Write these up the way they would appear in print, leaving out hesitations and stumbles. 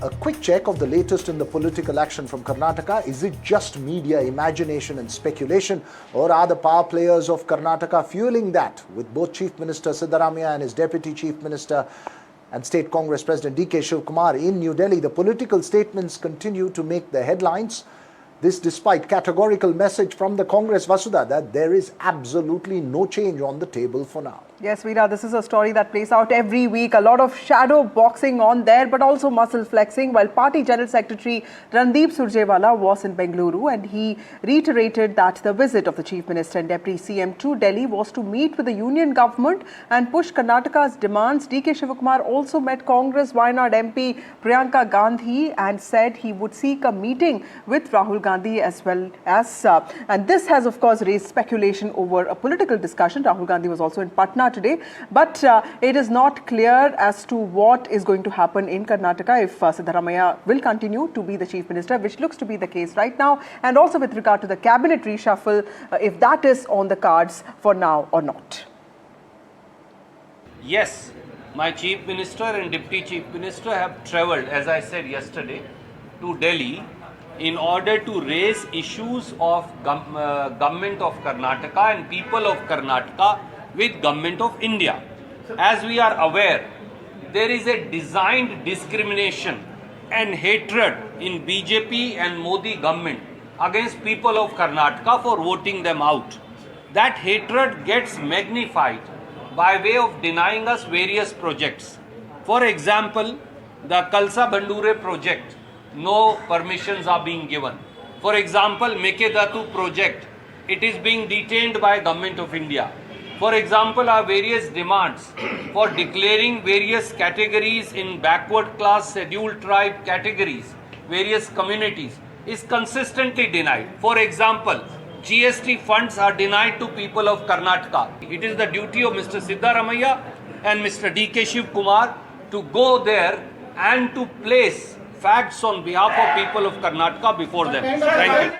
A quick check of the latest in the political action from Karnataka. Is it just media imagination and speculation, or are the power players of Karnataka fueling that? With both Chief Minister Siddaramaiah and his Deputy Chief Minister and State Congress President DK Shivakumar in New Delhi, the political statements continue to make the headlines. This despite categorical message from the Congress Vasudha that there is absolutely no change on the table for now. Yes, Veera, this is a story that plays out every week. A lot of shadow boxing on there, but also muscle flexing. While Party General Secretary Randeep Surjewala was in Bengaluru, and he reiterated that the visit of the Chief Minister and Deputy CM to Delhi was to meet with the union government and push Karnataka's demands. DK Shivakumar also met Congress Wayanad MP Priyanka Gandhi and said he would seek a meeting with Rahul Gandhi as well as, and this has of course raised speculation over a political discussion. Rahul Gandhi was also in Patna today, but it is not clear as to what is going to happen in Karnataka if Siddaramaiah will continue to be the Chief Minister, which looks to be the case right now, and also with regard to the cabinet reshuffle, if that is on the cards for now or not. Yes, my Chief Minister and Deputy Chief Minister have travelled, as I said yesterday, to Delhi in order to raise issues of government of Karnataka and people of Karnataka with government of India. As we are aware, there is a designed discrimination and hatred in BJP and Modi government against people of Karnataka for voting them out. That hatred gets magnified by way of denying us various projects. For example, the Kalsa Bandure project, no permissions are being given. For example, Mekedatu project, it is being detained by Government of India. For example, our various demands for declaring various categories in backward class, scheduled tribe categories, various communities, is consistently denied. For example, GST funds are denied to people of Karnataka. It is the duty of Mr. Siddaramaiah and Mr. DK Shivakumar to go there and to place facts on behalf of people of Karnataka before them. Thank you.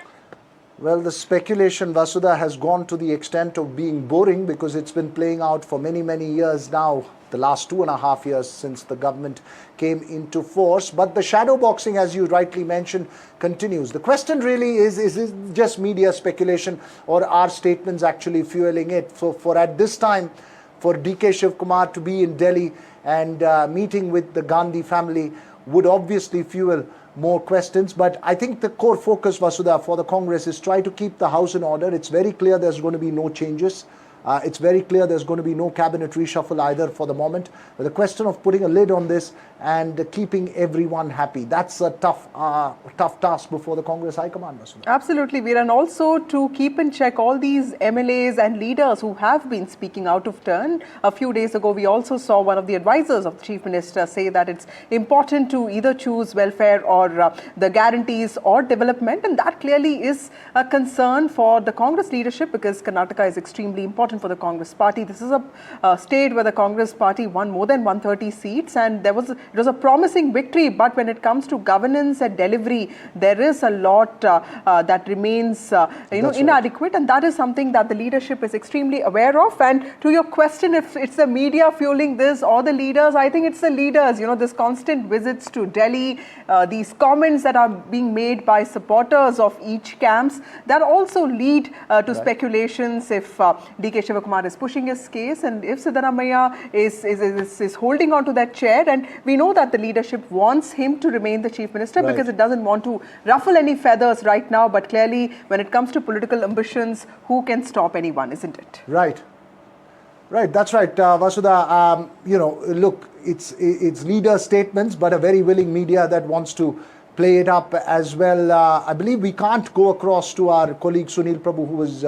Well, the speculation, Vasudha, has gone to the extent of being boring because it's been playing out for many, many years now, the last 2.5 years since the government came into force. But the shadow boxing, as you rightly mentioned, continues. The question really is it just media speculation, or are statements actually fueling it? For at this time, for DK Shivakumar to be in Delhi and meeting with the Gandhi family would obviously fuel more questions. But I think the core focus, Vasudha, for the Congress is try to keep the house in order. It's very clear there's going to be no changes. It's very clear there's going to be no cabinet reshuffle either for the moment. But the question of putting a lid on this and keeping everyone happy, that's a tough task before the Congress High Command, Vasudha. Absolutely, Veer. And also to keep in check all these MLAs and leaders who have been speaking out of turn. A few days ago, we also saw one of the advisors of the Chief Minister say that it's important to either choose welfare or the guarantees or development. And that clearly is a concern for the Congress leadership because Karnataka is extremely important for the Congress party. This is a state where the Congress party won more than 130 seats, and it was a promising victory. But when it comes to governance and delivery, there is a lot that remains inadequate, right. And that is something that the leadership is extremely aware of. And to your question, if it's the media fueling this or the leaders, I think it's the leaders. This constant visits to Delhi, these comments that are being made by supporters of each camps, that also lead to speculations if DK Shivakumar is pushing his case and if Siddaramaiah is holding on to that chair. And we know that the leadership wants him to remain the Chief Minister because it doesn't want to ruffle any feathers right now. But clearly, when it comes to political ambitions, who can stop anyone, isn't it? Right. Right, that's right, Vasudha. Look, it's leader statements, but a very willing media that wants to play it up as well. I believe we can't go across to our colleague Sunil Prabhu, who was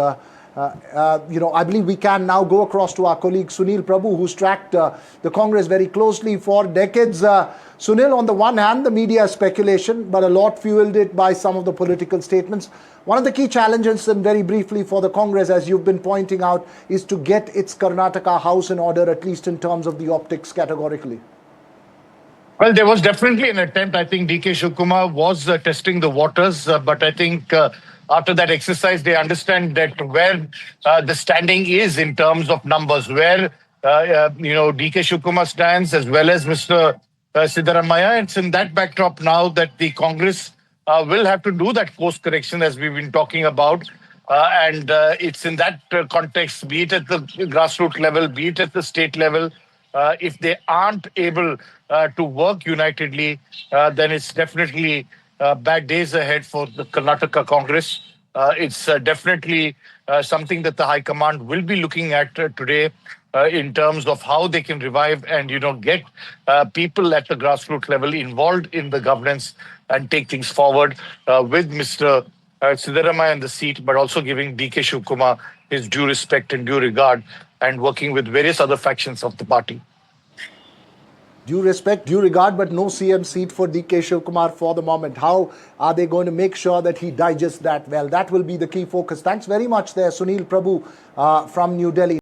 I believe we can now go across to our colleague Sunil Prabhu, who's tracked the Congress very closely for decades. Sunil, on the one hand, the media speculation, but a lot fueled it by some of the political statements. One of the key challenges, and very briefly for the Congress, as you've been pointing out, is to get its Karnataka house in order, at least in terms of the optics categorically. Well, there was definitely an attempt. I think DK Shivakumar was testing the waters, but I think after that exercise, they understand that where the standing is in terms of numbers, where DK Shivakumar stands, as well as Mr. Siddaramaiah. It's in that backdrop now that the Congress will have to do that course correction as we've been talking about. And it's in that context, be it at the grassroots level, be it at the state level, if they aren't able to work unitedly, then it's definitely bad days ahead for the Karnataka Congress. It's definitely something that the High Command will be looking at today in terms of how they can revive and get people at the grassroots level involved in the governance and take things forward with Mr. Siddaramaiah in the seat, but also giving DK Shivakumar his due respect and due regard and working with various other factions of the party. Due respect, due regard, but no CM seat for DK Shivakumar for the moment. How are they going to make sure that he digests that well? That will be the key focus. Thanks very much there, Sunil Prabhu from New Delhi.